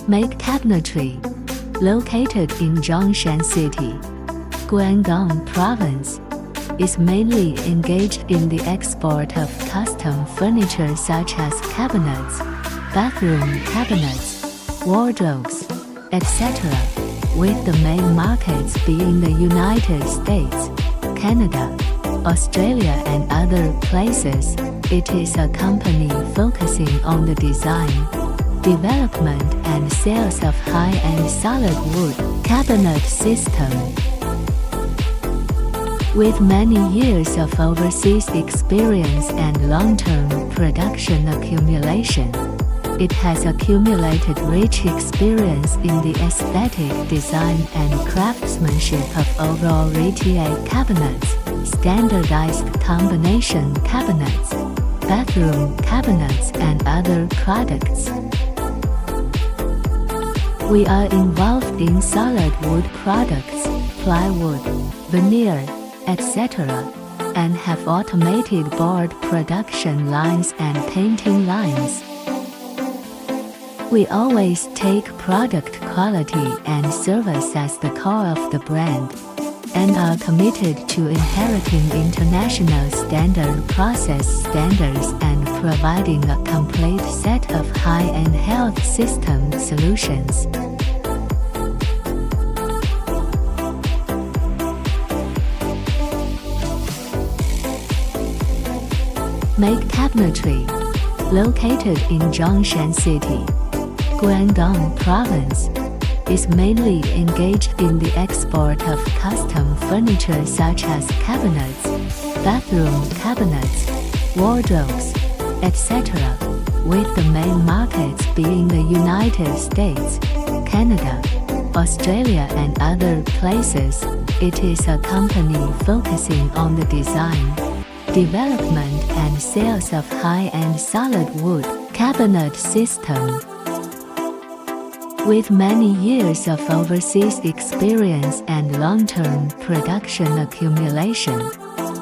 MEAK Cabinetry, located in Zhongshan City, Guangdong Province, is mainly engaged in the export of custom furniture such as cabinets, bathroom cabinets, wardrobes, etc., with the main markets being the United States, Canada, Australia and other places. It is a company focusing on the design, development and sales of high-end solid wood cabinet system. With many years of overseas experience and long-term production accumulation, it has accumulated rich experience in the aesthetic design and craftsmanship of overall retail cabinets, standardized combination cabinets, bathroom cabinets and other products. We are involved in solid wood products, plywood, veneer, etc., and have automated board production lines and painting lines. We always take product quality and service as the core of the brand, and are committed to inheriting international standard process standards and providing a complete set of high-end health system solutions. MEAK Cabinetry, located in Zhongshan City, Guangdong Province, is mainly engaged in the export of custom furniture such as cabinets, bathroom cabinets, wardrobes, etc., with the main markets being the United States, Canada, Australia and other places. It is a company focusing on the design, development and sales of high-end solid wood cabinet system. With many years of overseas experience and long-term production accumulation,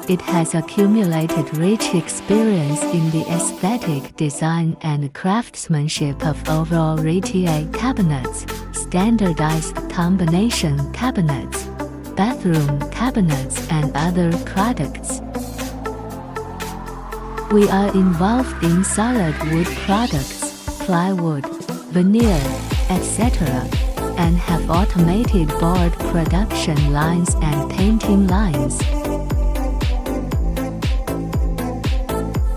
it has accumulated rich experience in the aesthetic design and craftsmanship of overall retail cabinets, standardized combination cabinets, bathroom cabinets and other products. We are involved in solid wood products, plywood, veneer, etc., and have automated board production lines and painting lines.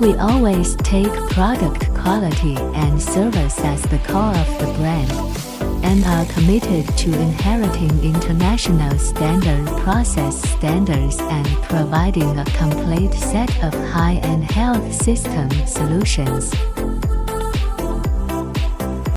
We always take product quality and service as the core of the brand, and are committed to inheriting international standard process standards and providing a complete set of high-end health system solutions.